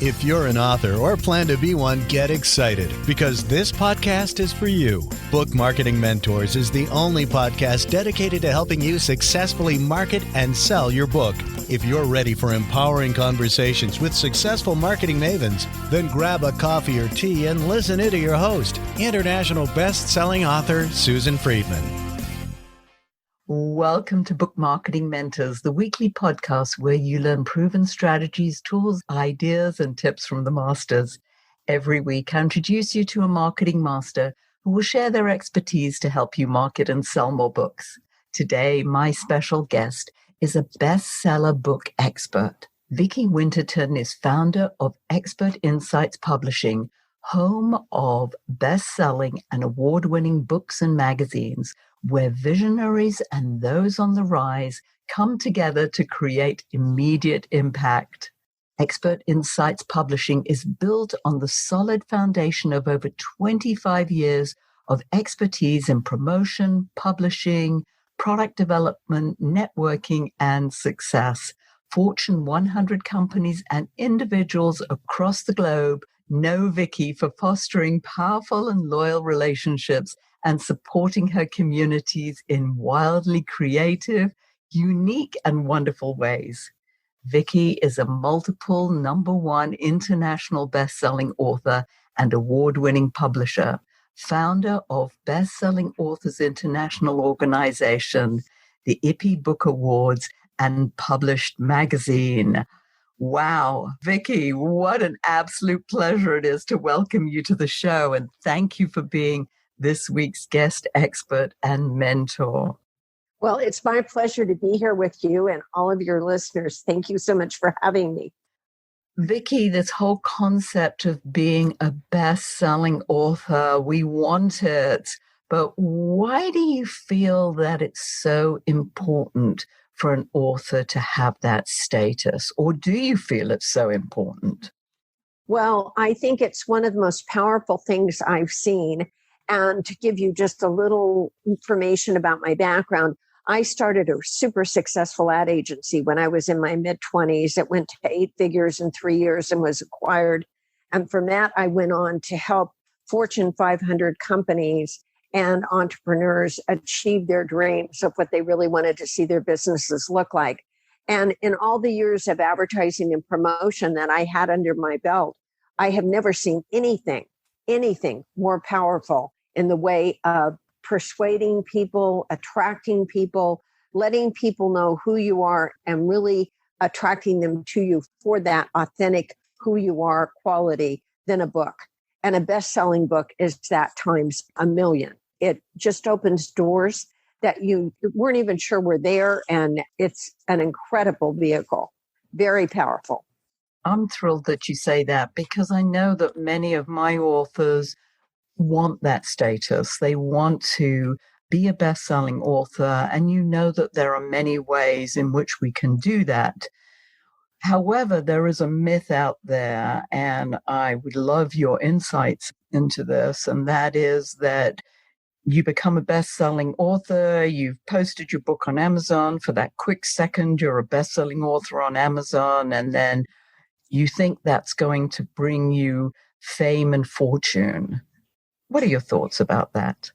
If you're an author or plan to be one, get excited because this podcast is for you. Book Marketing Mentors is the only podcast dedicated to helping you successfully market and sell your book. If you're ready for empowering conversations with successful marketing mavens, then grab a coffee or tea and listen in to your host, international best-selling author Susan Friedman. Welcome to Book Marketing Mentors, the weekly podcast where you learn proven strategies, tools, ideas, and tips from the masters. Every week, I introduce you to a marketing master who will share their expertise to help you market and sell more books. Today, my special guest is a bestseller book expert. Viki Winterton is founder of Expert Insights Publishing, home of best-selling and award-winning books and magazines, where visionaries and those on the rise come together to create immediate impact. Expert Insights Publishing is built on the solid foundation of over 25 years of expertise in promotion, publishing, product development, networking, and success. Fortune 100 companies and individuals across the globe know Viki for fostering powerful and loyal relationships and supporting her communities in wildly creative, unique, and wonderful ways. Viki is a multiple #1 international best-selling author and award-winning publisher, founder of Best-Selling Authors International Organization, the IPI Book Awards, and Published Magazine. Wow, Viki, what an absolute pleasure it is to welcome you to the show, and thank you for being this week's guest expert and mentor. Well, it's my pleasure to be here with you and all of your listeners. Thank you so much for having me. Viki, this whole concept of being a best-selling author, we want it, but why do you feel that it's so important for an author to have that status? Or do you feel it's so important? Well, I think it's one of the most powerful things I've seen. And to give you just a little information about my background, I started a super successful ad agency when I was in my mid-20s. It went to 8 figures in 3 years and was acquired. And from that, I went on to help Fortune 500 companies and entrepreneurs achieve their dreams of what they really wanted to see their businesses look like. And in all the years of advertising and promotion that I had under my belt, I have never seen anything more powerful in the way of persuading people, attracting people, letting people know who you are, and really attracting them to you for that authentic who you are quality than a book. And a best-selling book is that times a million. It just opens doors that you weren't even sure were there, and it's an incredible vehicle. Very powerful. I'm thrilled that you say that because I know that many of my authors want that status. They want to be a best-selling author, and you know that there are many ways in which we can do that. However, there is a myth out there, and I would love your insights into this, and that is that you become a best-selling author, you've posted your book on Amazon, for that quick second, you're a best-selling author on Amazon, and then you think that's going to bring you fame and fortune. What are your thoughts about that?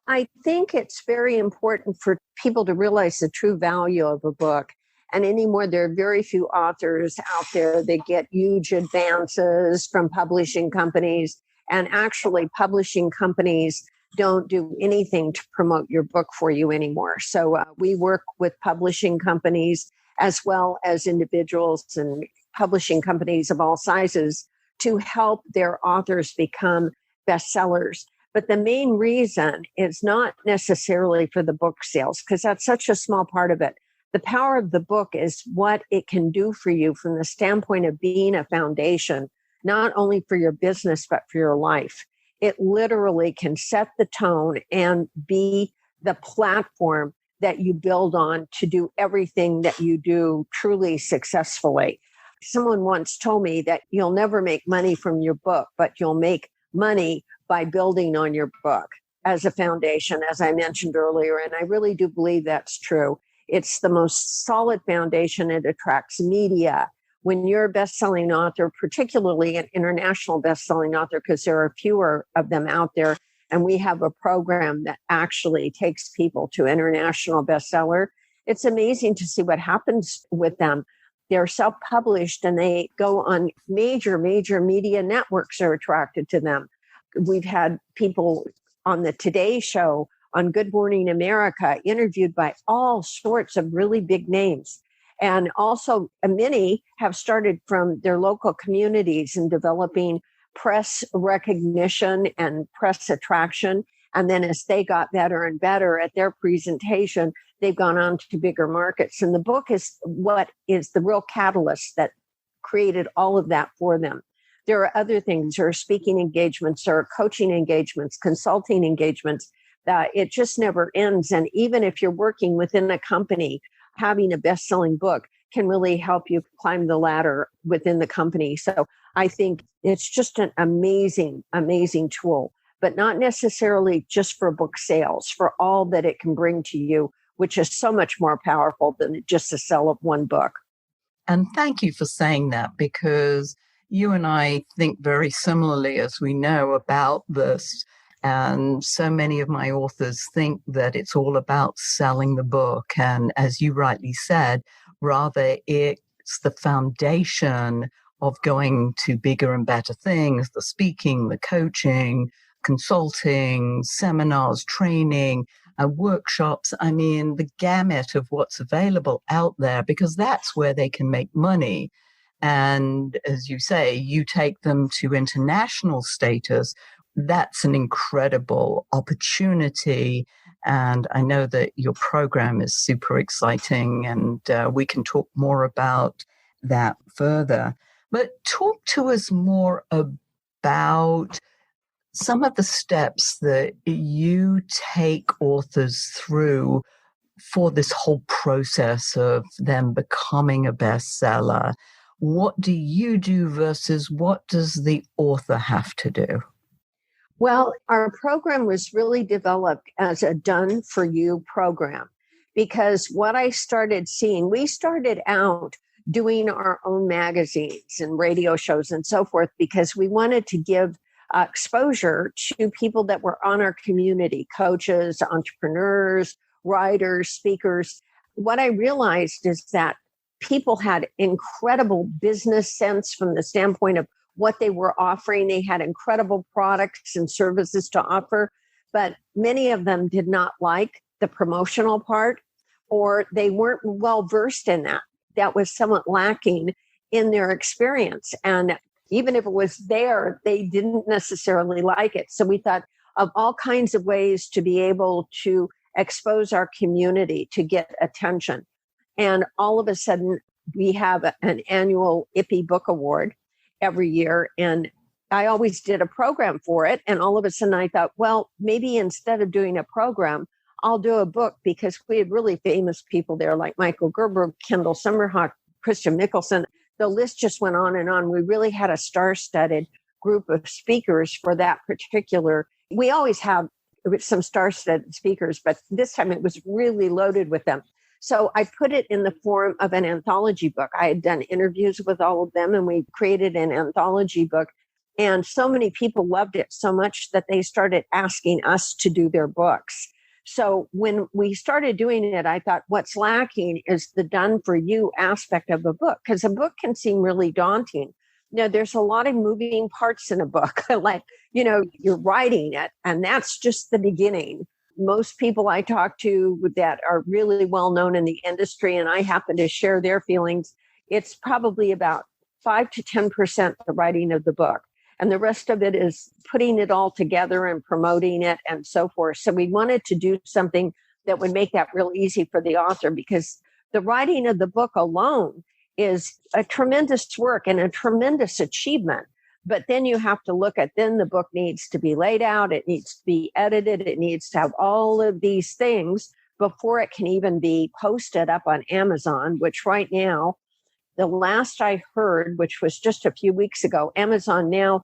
I think it's very important for people to realize the true value of a book. And anymore, there are very few authors out there that get huge advances from publishing companies. And actually, publishing companies don't do anything to promote your book for you anymore. So we work with publishing companies as well as individuals and publishing companies of all sizes to help their authors become bestsellers. But the main reason is not necessarily for the book sales, because that's such a small part of it. The power of the book is what it can do for you from the standpoint of being a foundation, not only for your business, but for your life. It literally can set the tone and be the platform that you build on to do everything that you do truly successfully. Someone once told me that you'll never make money from your book, but you'll make money by building on your book as a foundation, as I mentioned earlier. And I really do believe that's true. It's the most solid foundation. It attracts media. when you're a best-selling author, particularly an international best-selling author, because there are fewer of them out there, and we have a program that actually takes people to international bestseller, it's amazing to see what happens with them. They're self-published and they go on major media networks are attracted to them. We've had people on the Today Show, on Good Morning America, interviewed by all sorts of really big names. And also many have started from their local communities and developing press recognition and press attraction. And then as they got better and better at their presentation, they've gone on to bigger markets. And the book is what is the real catalyst that created all of that for them. There are other things. There are speaking engagements, there are coaching engagements, consulting engagements. It just never ends. And even if you're working within a company, having a best-selling book can really help you climb the ladder within the company. So I think it's just an amazing tool, but not necessarily just for book sales, for all that it can bring to you, which is so much more powerful than just the sale of one book. And thank you for saying that, because you and I think very similarly, as we know, about this. And so many of my authors think that it's all about selling the book. And as you rightly said, rather it's the foundation of going to bigger and better things, the speaking, the coaching, consulting, seminars, training, workshops. I mean, the gamut of what's available out there, because that's where they can make money. And as you say, you take them to international status. That's an incredible opportunity. And I know that your program is super exciting, and we can talk more about that further. But talk to us more about some of the steps that you take authors through for this whole process of them becoming a bestseller. What do you do versus what does the author have to do? Well, our program was really developed as a done-for-you program, because what I started seeing, we started out doing our own magazines and radio shows and so forth, because we wanted to give exposure to people that were on our community, coaches, entrepreneurs, writers, speakers. What I realized is that people had incredible business sense from the standpoint of what they were offering. They had incredible products and services to offer, but many of them did not like the promotional part, or they weren't well versed in that. That was somewhat lacking in their experience. And even if it was there, they didn't necessarily like it. So we thought of all kinds of ways to be able to expose our community to get attention. And all of a sudden, we have an annual IPPY Book Award every year. And I always did a program for it. And all of a sudden I thought, well, maybe instead of doing a program, I'll do a book, because we had really famous people there like Michael Gerber, Kendall Summerhawk, Christian Mickelson. The list just went on and on. We really had a star-studded group of speakers for that particular. We always have some star-studded speakers, but this time it was really loaded with them. So I put it in the form of an anthology book. I had done interviews with all of them, and we created an anthology book. And so many people loved it so much that they started asking us to do their books. So when we started doing it, I thought what's lacking is the done for you aspect of a book, because a book can seem really daunting. There's a lot of moving parts in a book, like, you're writing it, and that's just the beginning. Most people I talk to that are really well known in the industry, and I happen to share their feelings, it's probably about 5 to 10% the writing of the book. And the rest of it is putting it all together and promoting it and so forth. So we wanted to do something that would make that real easy for the author, because the writing of the book alone is a tremendous work and a tremendous achievement. But then you have to look at, then the book needs to be laid out, it needs to be edited, it needs to have all of these things before it can even be posted up on Amazon, which right now, the last I heard, which was just a few weeks ago, Amazon now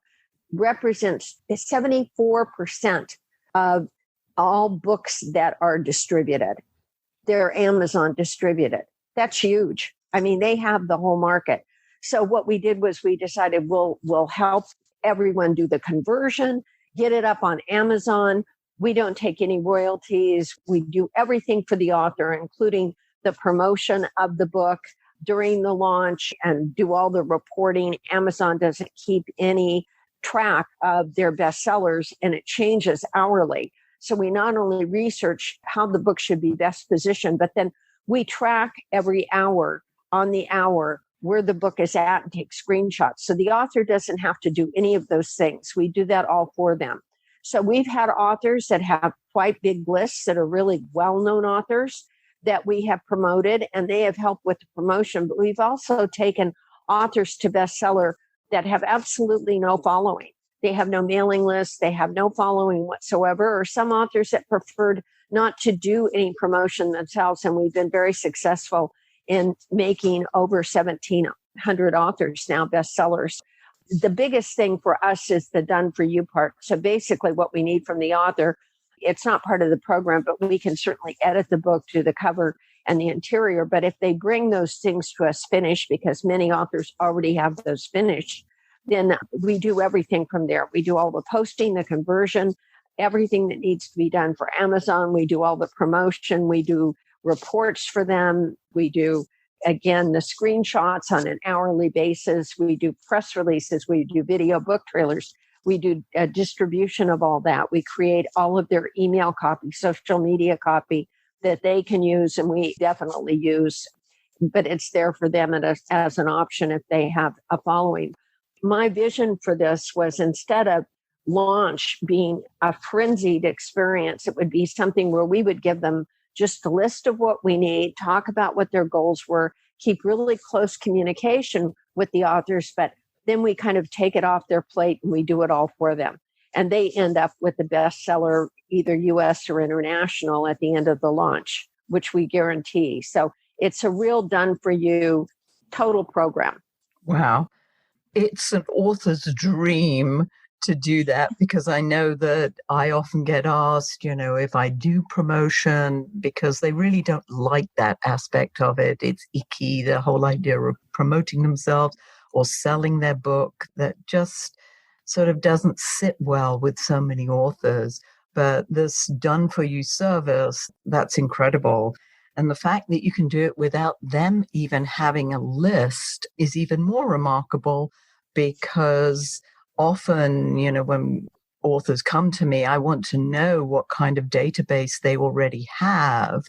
represents 74% of all books that are distributed. They're Amazon distributed. That's huge. I mean, they have the whole market. So what we did was we decided we'll help everyone do the conversion, get it up on Amazon. We don't take any royalties. We do everything for the author, including the promotion of the book during the launch and do all the reporting. Amazon doesn't keep any track of their bestsellers, and it changes hourly. So we not only research how the book should be best positioned, but then we track every hour on the hour where the book is at and take screenshots. So the author doesn't have to do any of those things. We do that all for them. So we've had authors that have quite big lists that are really well-known authors that we have promoted, and they have helped with the promotion. But we've also taken authors to bestseller that have absolutely no following. They have no mailing list. They have no following whatsoever, or some authors that preferred not to do any promotion themselves. And we've been very successful in making over 1,700 authors now bestsellers. The biggest thing for us is the done for you part. So basically what we need from the author, it's not part of the program, but we can certainly edit the book, do the cover and the interior. But if they bring those things to us finished, because many authors already have those finished, then we do everything from there. We do all the posting, the conversion, everything that needs to be done for Amazon. We do all the promotion. We do reports for them. We do, again, the screenshots on an hourly basis. We do press releases. We do video book trailers. We do a distribution of all that. We create all of their email copy, social media copy that they can use, and we definitely use, but it's there for them as an option if they have a following. My vision for this was, instead of launch being a frenzied experience, it would be something where we would give them just a list of what we need, talk about what their goals were, keep really close communication with the authors, but then we kind of take it off their plate and we do it all for them. And they end up with the bestseller, either US or international, at the end of the launch, which we guarantee. So it's a real done for you total program. Wow. It's an author's dream to do that, because I know that I often get asked, if I do promotion, because they really don't like that aspect of it. It's icky, the whole idea of promoting themselves or selling their book, that just sort of doesn't sit well with so many authors. But this done for you service, that's incredible. And the fact that you can do it without them even having a list is even more remarkable, because often, when authors come to me, I want to know what kind of database they already have.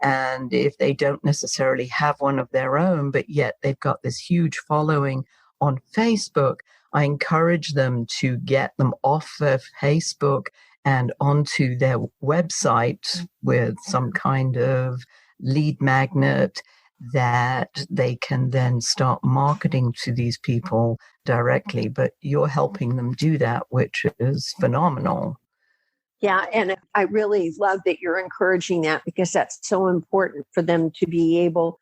And if they don't necessarily have one of their own, but yet they've got this huge following on Facebook, I encourage them to get them off of Facebook and onto their website with some kind of lead magnet that they can then start marketing to these people directly. But you're helping them do that, which is phenomenal. Yeah, and I really love that you're encouraging that, because that's so important for them to be able.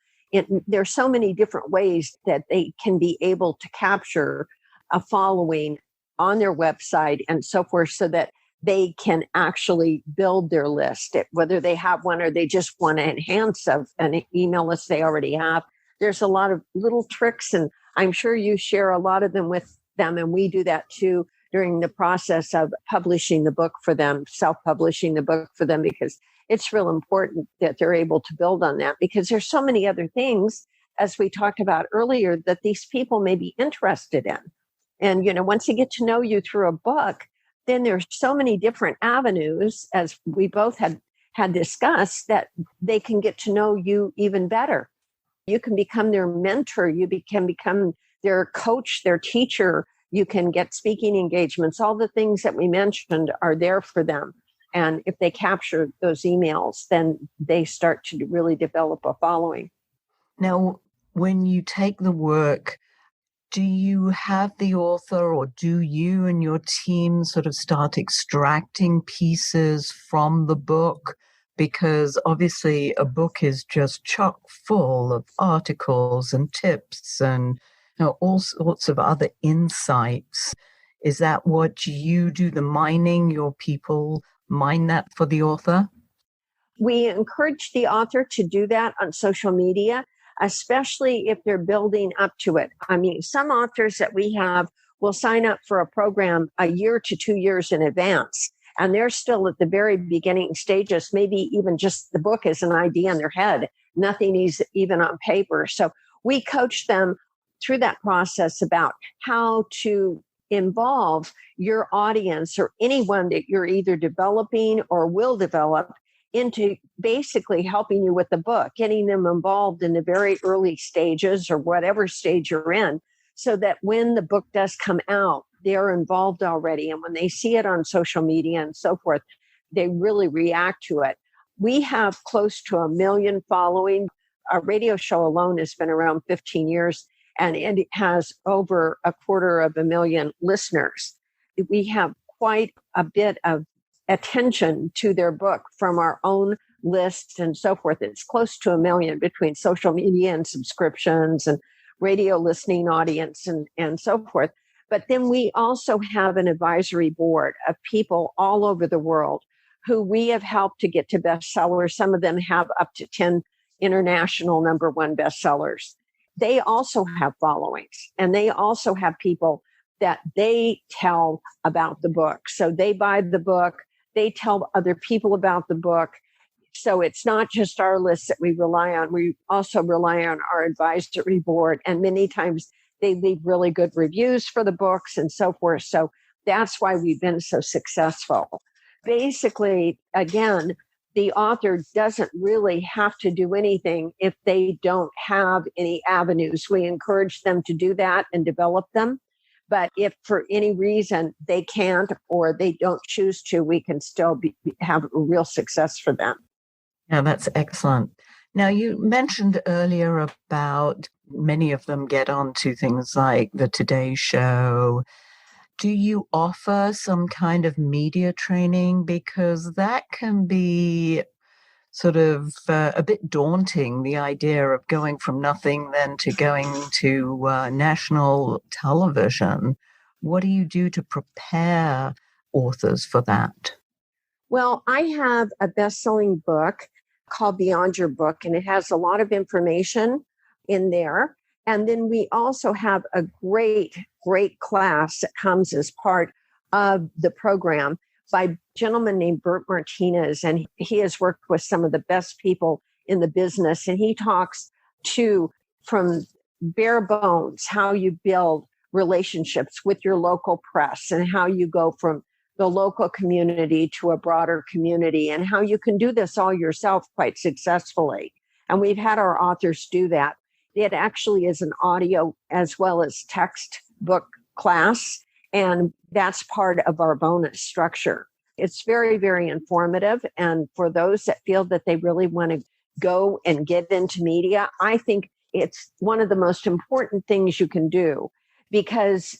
There's so many different ways that they can be able to capture a following on their website and so forth, so that they can actually build their list, whether they have one or they just want to enhance an email list they already have. There's a lot of little tricks, and I'm sure you share a lot of them with them, and we do that too during the process of publishing the book for them, self-publishing the book for them, because it's real important that they're able to build on that, because there's so many other things, as we talked about earlier, that these people may be interested in. And, once they get to know you through a book, then there's so many different avenues, as we both had discussed, that they can get to know you even better. You can become their mentor. You can become their coach, their teacher. You can get speaking engagements. All the things that we mentioned are there for them. And if they capture those emails, then they start to really develop a following. Now, when you take the work, do you have the author, or do you and your team sort of start extracting pieces from the book? Because obviously a book is just chock full of articles and tips and all sorts of other insights. Is that what you do, the mining? Your people mine that for the author? We encourage the author to do that on social media. especially if they're building up to it. I mean, some authors that we have will sign up for a program a year to 2 years in advance, and they're still at the very beginning stages, maybe even just the book is an idea in their head. Nothing is even on paper. So we coach them through that process about how to involve your audience or anyone that you're either developing or will develop into basically helping you with the book, getting them involved in the very early stages or whatever stage you're in, so that when the book does come out, they're involved already. And when they see it on social media and so forth, they really react to it. We have close to 1 million following. Our radio show alone has been around 15 years, and it has over 250,000 listeners. We have quite a bit of attention to their book from our own list and so forth. It's close to 1 million between social media and subscriptions and radio listening audience and so forth. But then we also have an advisory board of people all over the world who we have helped to get to bestsellers. Some of them have up to 10 international #1 bestsellers. They also have followings, and they also have people that they tell about the book. So they buy the book, they tell other people about the book. So it's not just our list that we rely on. We also rely on our advisory board, and many times they leave really good reviews for the books and so forth. So that's why we've been so successful. Basically, again, the author doesn't really have to do anything if they don't have any avenues. We encourage them to do that and develop them. But if for any reason they can't or they don't choose to, we can still have real success for them. Yeah, that's excellent. Now, you mentioned earlier about many of them get onto things like the Today Show. Do you offer some kind of media training? Because that can be sort of a bit daunting, the idea of going from nothing then to going to national television. What do you do to prepare authors for that? Well, I have a best-selling book called Beyond Your Book, and it has a lot of information in there. And then we also have a great class that comes as part of the program by a gentleman named Bert Martinez. And he has worked with some of the best people in the business. And he talks from bare bones, how you build relationships with your local press and how you go from the local community to a broader community and how you can do this all yourself quite successfully. And we've had our authors do that. It actually is an audio as well as textbook class, and that's part of our bonus structure. It's very, very informative. And for those that feel that they really want to go and get into media, I think it's one of the most important things you can do, because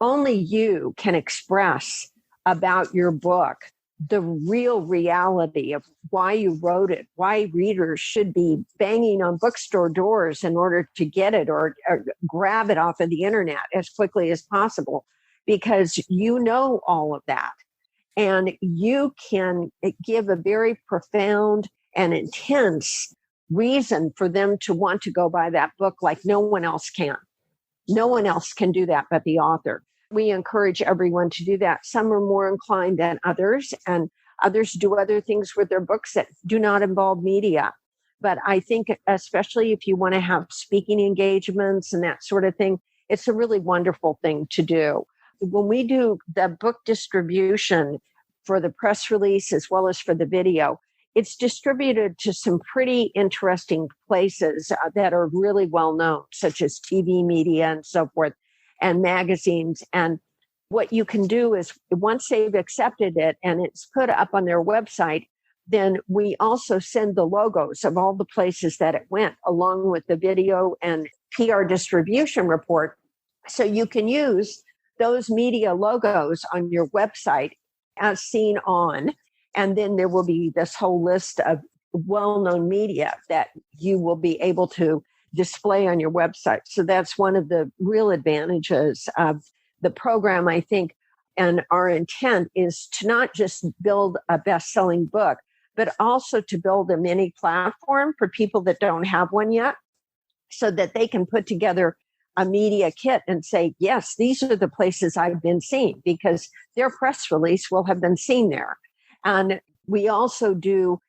only you can express about your book the real reality of why you wrote it, why readers should be banging on bookstore doors in order to get it or grab it off of the internet as quickly as possible, because you know all of that. And you can give a very profound and intense reason for them to want to go buy that book like no one else can. No one else can do that but the author. We encourage everyone to do that. Some are more inclined than others, and others do other things with their books that do not involve media. But I think especially if you want to have speaking engagements and that sort of thing, it's a really wonderful thing to do. When we do the book distribution for the press release as well as for the video, it's distributed to some pretty interesting places that are really well known, such as TV media and so forth, and magazines. And what you can do is once they've accepted it and it's put up on their website, then we also send the logos of all the places that it went along with the video and PR distribution report. So you can use those media logos on your website as seen on. And then there will be this whole list of well-known media that you will be able to display on your website. So that's one of the real advantages of the program, I think. And our intent is to not just build a best-selling book, but also to build a mini platform for people that don't have one yet. so that they can put together a media kit and say, yes, these are the places I've been seen, because their press release will have been seen there. And we also do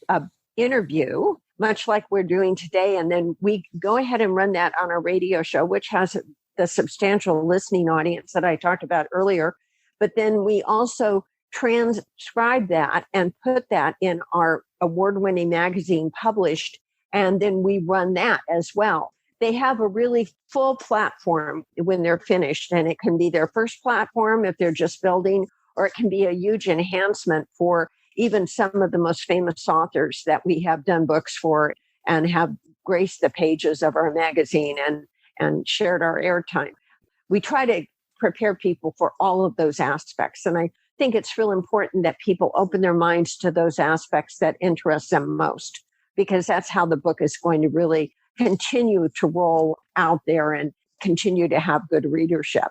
an interview, much like we're doing today. And then we go ahead and run that on our radio show, which has the substantial listening audience that I talked about earlier. But then we also transcribe that and put that in our award-winning magazine Published. And then we run that as well. They have a really full platform when they're finished, and it can be their first platform if they're just building, or it can be a huge enhancement for even some of the most famous authors that we have done books for and have graced the pages of our magazine and shared our airtime. We try to prepare people for all of those aspects. And I think it's real important that people open their minds to those aspects that interest them most, because that's how the book is going to really continue to roll out there and continue to have good readership.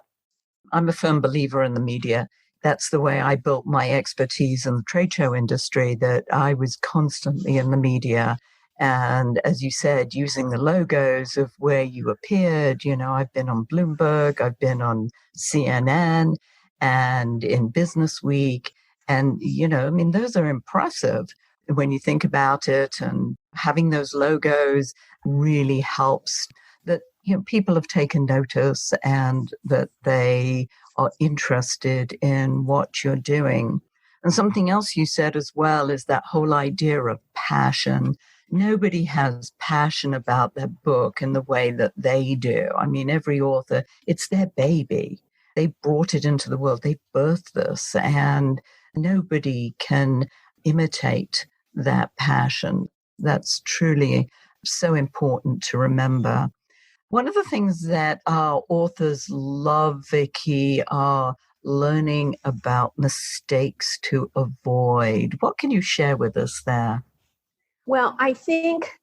I'm a firm believer in the media. That's the way I built my expertise in the trade show industry, that I was constantly in the media. And as you said, using the logos of where you appeared, I've been on Bloomberg, I've been on CNN and in Business Week. And, those are impressive when you think about it, and having those logos really helps that, people have taken notice and that they are interested in what you're doing. And something else you said as well is that whole idea of passion. Nobody has passion about their book in the way that they do. I mean, every author, it's their baby. They brought it into the world. They birthed this, and nobody can imitate that passion. That's truly so important to remember. One of the things that our authors love, Viki, are learning about mistakes to avoid. What can you share with us there? Well, I think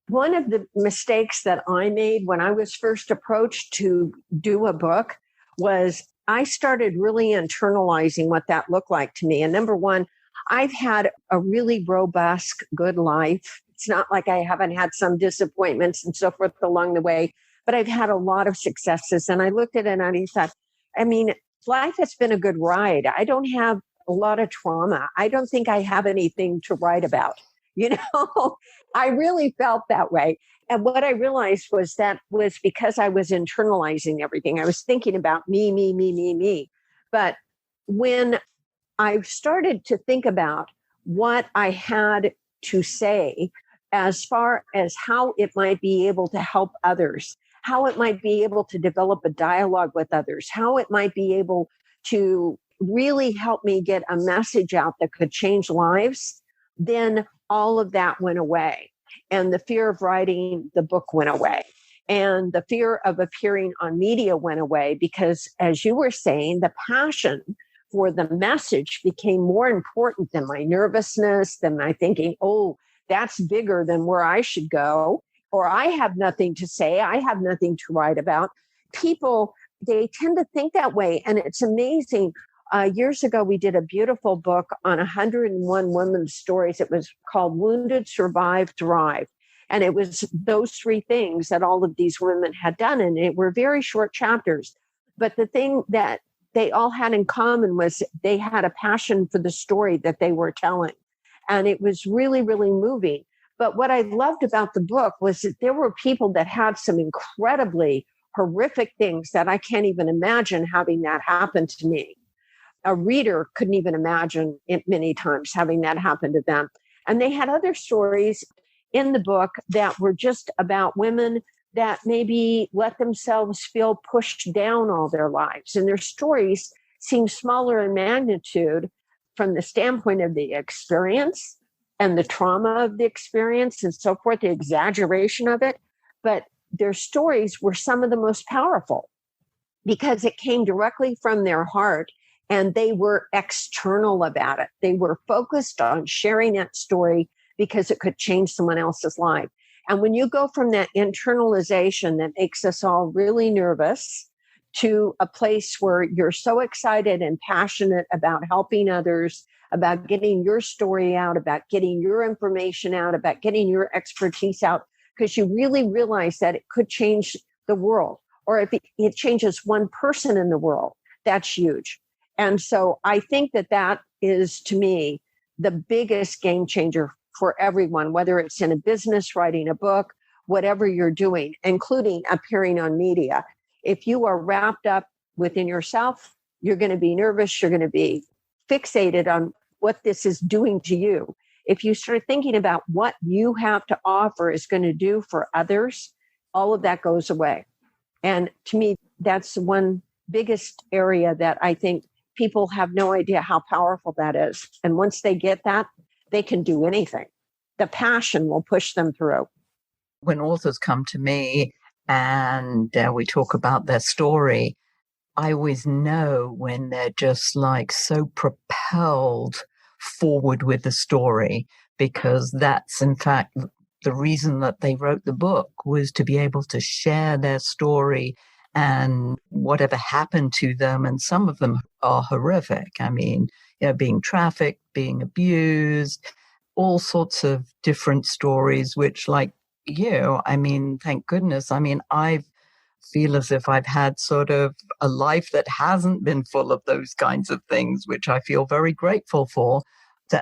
one of the mistakes that I made when I was first approached to do a book was I started really internalizing what that looked like to me. And number one, I've had a really robust, good life. It's not like I haven't had some disappointments and so forth along the way, but I've had a lot of successes. And I looked at it and I thought, life has been a good ride. I don't have a lot of trauma. I don't think I have anything to write about. I really felt that way. And what I realized was that was because I was internalizing everything. I was thinking about me, me, me, me, me. But when I started to think about what I had to say as far as how it might be able to help others, how it might be able to develop a dialogue with others, how it might be able to really help me get a message out that could change lives, then all of that went away. And the fear of writing the book went away. And the fear of appearing on media went away because, as you were saying, the passion for the message became more important than my nervousness, than my thinking, oh, that's bigger than where I should go, or I have nothing to say, I have nothing to write about. People, they tend to think that way. And it's amazing. Years ago, we did a beautiful book on 101 women's stories. It was called Wounded, Survive, Thrive. And it was those three things that all of these women had done. And it were very short chapters. But the thing that they all had in common was they had a passion for the story that they were telling. And it was really, really moving. But what I loved about the book was that there were people that had some incredibly horrific things that I can't even imagine having that happen to me. A reader couldn't even imagine it many times having that happen to them. And they had other stories in the book that were just about women that maybe let themselves feel pushed down all their lives. And their stories seem smaller in magnitude from the standpoint of the experience and the trauma of the experience and so forth, the exaggeration of it. But their stories were some of the most powerful because it came directly from their heart. And they were external about it. They were focused on sharing that story because it could change someone else's life. And when you go from that internalization that makes us all really nervous to a place where you're so excited and passionate about helping others, about getting your story out, about getting your information out, about getting your expertise out, because you really realize that it could change the world. Or if it changes one person in the world, that's huge. And so I think that is, to me, the biggest game changer for everyone, whether it's in a business, writing a book, whatever you're doing, including appearing on media. If you are wrapped up within yourself, you're going to be nervous, you're going to be fixated on what this is doing to you. If you start thinking about what you have to offer is going to do for others, all of that goes away. And to me, that's one biggest area that I think people have no idea how powerful that is. And once they get that, they can do anything. The passion will push them through. When authors come to me and we talk about their story, I always know when they're just like so propelled forward with the story, because that's in fact the reason that they wrote the book, was to be able to share their story and whatever happened to them. And some of them are horrific. I mean, being trafficked, being abused, all sorts of different stories, which like you, I mean, thank goodness. I mean, I feel as if I've had sort of a life that hasn't been full of those kinds of things, which I feel very grateful for.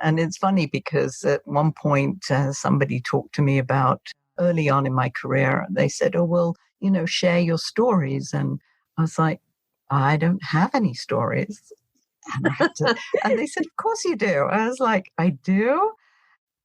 And it's funny because at one point, somebody talked to me about early on in my career. They said, oh, well, share your stories. And I was like, I don't have any stories. And I had to, and they said, of course you do. I was like, I do.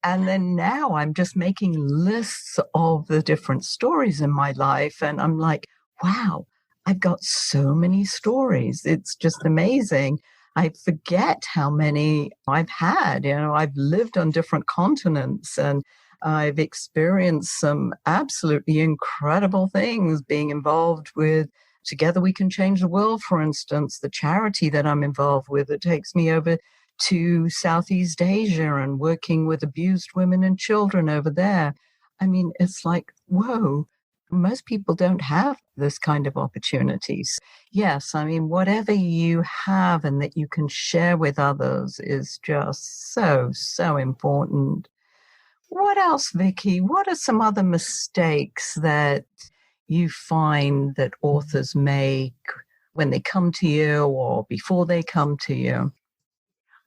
And then now I'm just making lists of the different stories in my life. And I'm like, wow, I've got so many stories. It's just amazing. I forget how many I've had. I've lived on different continents and I've experienced some absolutely incredible things, being involved with Together We Can Change the World, for instance, the charity that I'm involved with. It takes me over to Southeast Asia and working with abused women and children over there. I mean, it's like, whoa, most people don't have this kind of opportunities. Yes, I mean, whatever you have and that you can share with others is just so, so important. What else, Viki? What are some other mistakes that you find that authors make when they come to you or before they come to you?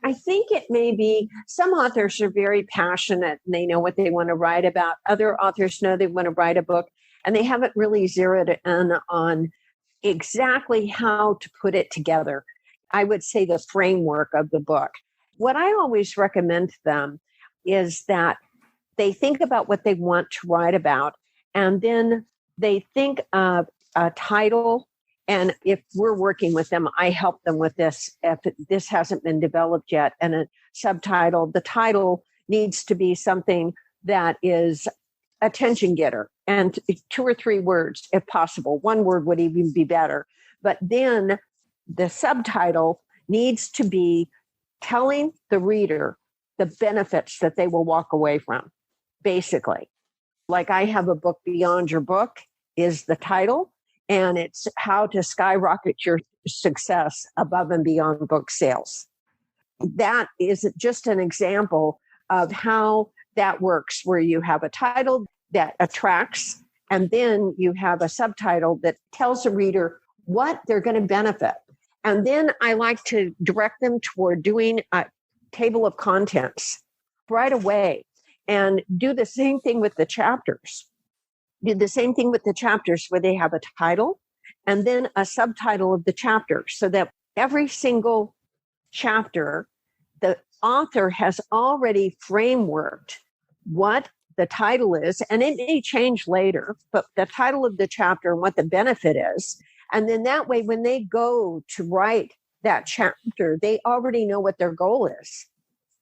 I think it may be some authors are very passionate and they know what they want to write about. Other authors know they want to write a book and they haven't really zeroed in on exactly how to put it together. I would say the framework of the book. What I always recommend to them is that they think about what they want to write about, and then they think of a title. And if we're working with them, I help them with this. If this hasn't been developed yet, and a subtitle, the title needs to be something that is attention getter, and 2 or 3 words, if possible. 1 word would even be better. But then the subtitle needs to be telling the reader the benefits that they will walk away from, basically. Like I have a book, Beyond Your Book is the title. And it's how to skyrocket your success above and beyond book sales. That is just an example of how that works, where you have a title that attracts, and then you have a subtitle that tells the reader what they're going to benefit. And then I like to direct them toward doing a table of contents right away and do the same thing with the chapters. Did the same thing with the chapters where they have a title and then a subtitle of the chapter, so that every single chapter, the author has already frameworked what the title is, and it may change later, but the title of the chapter and what the benefit is. And then that way, when they go to write that chapter, they already know what their goal is.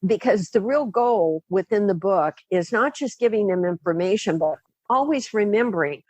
Because the real goal within the book is not just giving them information, but always remembering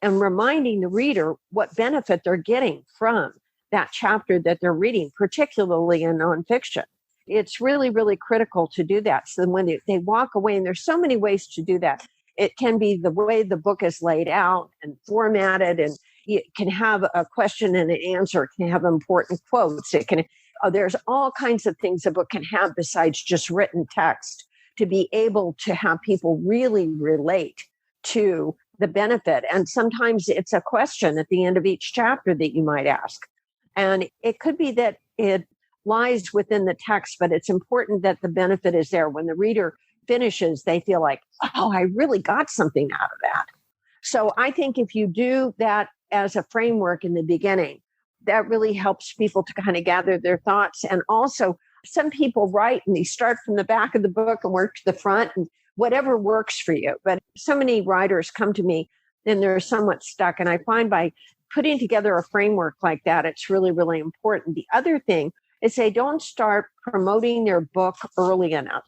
and reminding the reader what benefit they're getting from that chapter that they're reading, particularly in nonfiction. It's really, really critical to do that. So when they walk away, and there's so many ways to do that. It can be the way the book is laid out and formatted, and it can have a question and an answer. It can have important quotes. It can, there's all kinds of things a book can have besides just written text, to be able to have people really relate to the benefit. And sometimes it's a question at the end of each chapter that you might ask. And it could be that it lies within the text, but it's important that the benefit is there. When the reader finishes, they feel like, oh, I really got something out of that. So I think if you do that as a framework in the beginning, that really helps people to kind of gather their thoughts. And also, some people write and they start from the back of the book and work to the front, and whatever works for you. But so many writers come to me and they're somewhat stuck. And I find by putting together a framework like that, it's really, really important. The other thing is they don't start promoting their book early enough.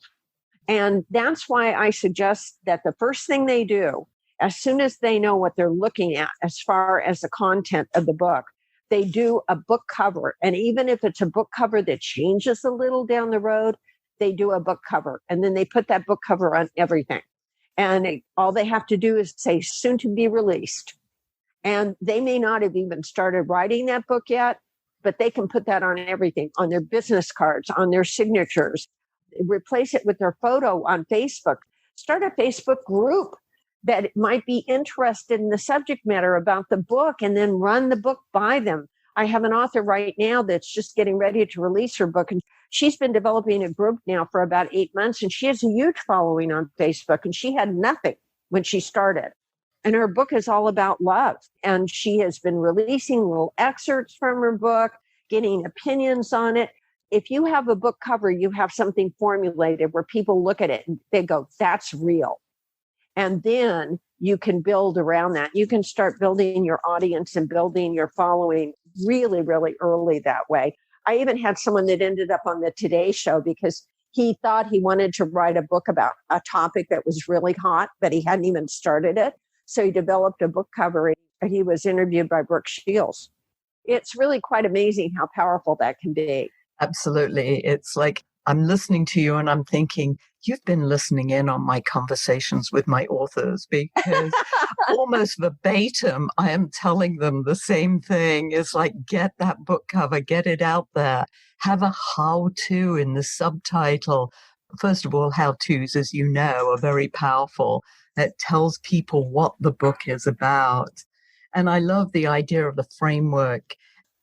And that's why I suggest that the first thing they do, as soon as they know what they're looking at as far as the content of the book, they do a book cover. And even if it's a book cover that changes a little down the road, they do a book cover. And then they put that book cover on everything. And all they have to do is say, soon to be released. And they may not have even started writing that book yet, but they can put that on everything, on their business cards, on their signatures, replace it with their photo on Facebook, start a Facebook group that might be interested in the subject matter about the book, and then run the book by them. I have an author right now that's just getting ready to release her book, and she's been developing a group now for about 8 months, and she has a huge following on Facebook, and she had nothing when she started. And her book is all about love. And she has been releasing little excerpts from her book, getting opinions on it. If you have a book cover, you have something formulated where people look at it and they go, that's real. And then you can build around that. You can start building your audience and building your following really, really early that way. I even had someone that ended up on the Today Show because he thought he wanted to write a book about a topic that was really hot, but he hadn't even started it. So he developed a book cover. He was interviewed by Brooke Shields. It's really quite amazing how powerful that can be. Absolutely. It's like I'm listening to you and I'm thinking, you've been listening in on my conversations with my authors, because almost verbatim, I am telling them the same thing. It's like, get that book cover, get it out there, have a how-to in the subtitle. First of all, how-tos, as you know, are very powerful. It tells people what the book is about. And I love the idea of the framework.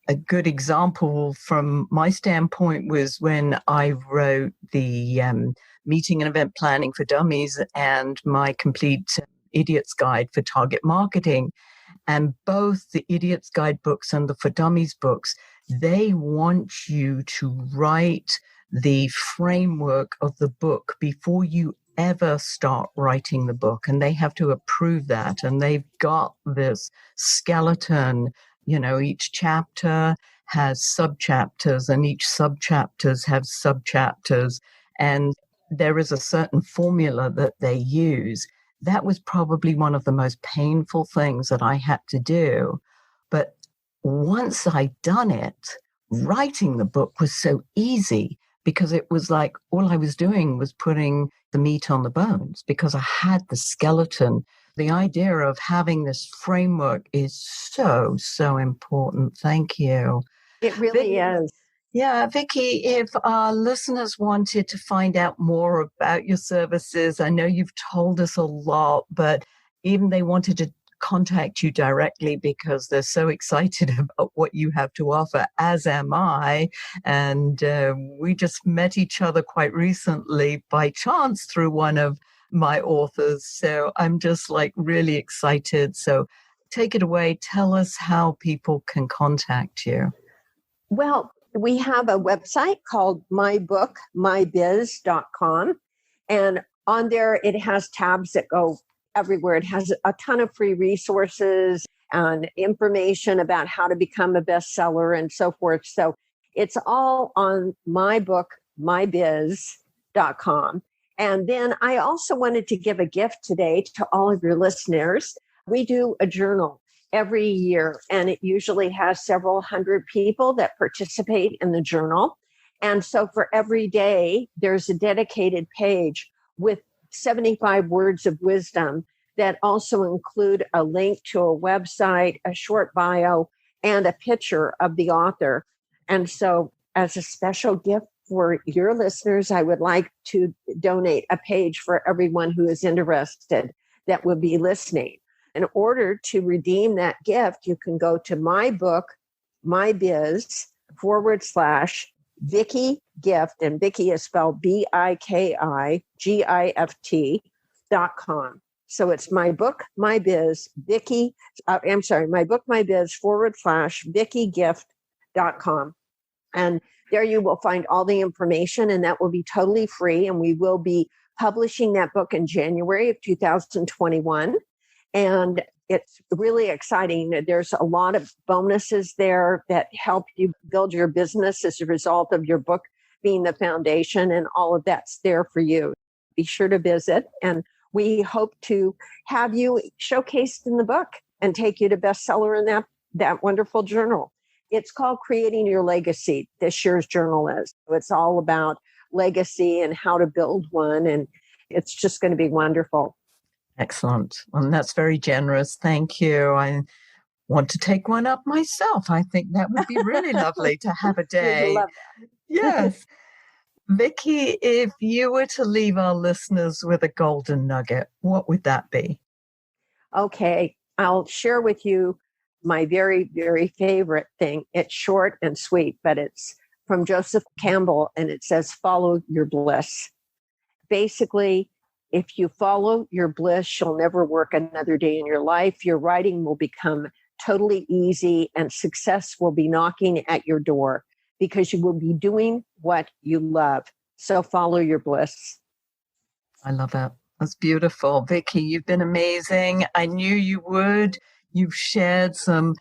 A good example from my standpoint was when I wrote the meeting and event planning for dummies and my complete Idiot's Guide for target marketing. And both the Idiot's Guide books and the For Dummies books, they want you to write the framework of the book before you ever start writing the book. And they have to approve that. And they've got this skeleton. You know, each chapter has subchapters and each subchapters have subchapters. And there is a certain formula that they use. That was probably one of the most painful things that I had to do. But once I'd done it, writing the book was so easy because it was like all I was doing was putting the meat on the bones because I had the skeleton. The idea of having this framework is so, so important. Thank you. It really is. Yeah, Viki, if our listeners wanted to find out more about your services, I know you've told us a lot, but even they wanted to contact you directly because they're so excited about what you have to offer, as am I. And we just met each other quite recently by chance through one of my authors. So I'm just like really excited. So take it away. Tell us how people can contact you. Well, we have a website called mybookmybiz.com. And on there, it has tabs that go everywhere. It has a ton of free resources and information about how to become a bestseller and so forth. So it's all on mybookmybiz.com. And then I also wanted to give a gift today to all of your listeners. We do a journal every year, and it usually has several hundred people that participate in the journal. And so for every day, there's a dedicated page with 75 words of wisdom that also include a link to a website, a short bio, and a picture of the author. And so as a special gift for your listeners, I would like to donate a page for everyone who is interested. that will be listening. In order to redeem that gift, you can go to my book, my biz /Viki gift, and Viki is spelled BIKIGIFT.com. So it's my book, my biz, Viki, my book, my biz /VikiGift.com. And there you will find all the information, and that will be totally free. And we will be publishing that book in January of 2021. And it's really exciting. There's a lot of bonuses there that help you build your business as a result of your book being the foundation, and all of that's there for you. Be sure to visit, and we hope to have you showcased in the book and take you to bestseller in that wonderful journal. It's called Creating Your Legacy. This year's journal is. It's all about legacy and how to build one, and it's just going to be wonderful. Excellent. And that's very generous. Thank you. I want to take one up myself. I think that would be really lovely to have a day. Love that. Yes. Viki, if you were to leave our listeners with a golden nugget, what would that be? Okay. I'll share with you my very, very favorite thing. It's short and sweet, but it's from Joseph Campbell, and it says, follow your bliss. Basically, if you follow your bliss, you'll never work another day in your life. Your writing will become totally easy, and success will be knocking at your door because you will be doing what you love. So follow your bliss. I love that. That's beautiful. Viki, you've been amazing. I knew you would. You've shared some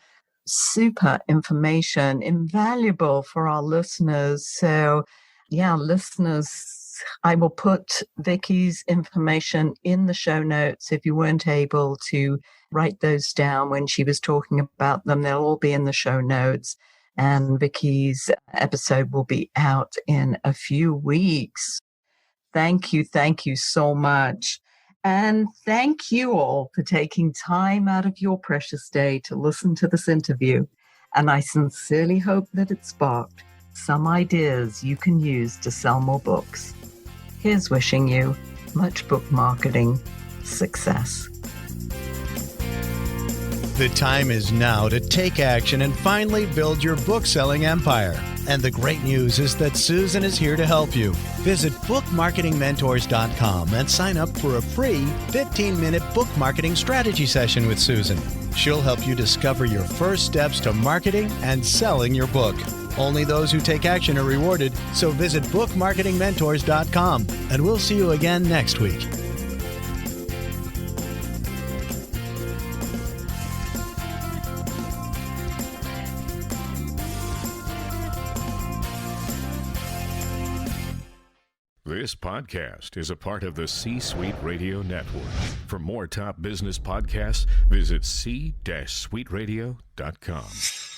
super information, invaluable for our listeners. So, yeah, listeners, I will put Viki's information in the show notes. If you weren't able to write those down when she was talking about them, they'll all be in the show notes. And Viki's episode will be out in a few weeks. Thank you so much. And thank you all for taking time out of your precious day to listen to this interview. And I sincerely hope that it sparked some ideas you can use to sell more books. Here's wishing you much book marketing success. The time is now to take action and finally build your book-selling empire. And the great news is that Susan is here to help you. Visit bookmarketingmentors.com and sign up for a free 15-minute book marketing strategy session with Susan. She'll help you discover your first steps to marketing and selling your book. Only those who take action are rewarded, so visit bookmarketingmentors.com, and we'll see you again next week. This podcast is a part of the C-Suite Radio Network. For more top business podcasts, visit c-suiteradio.com.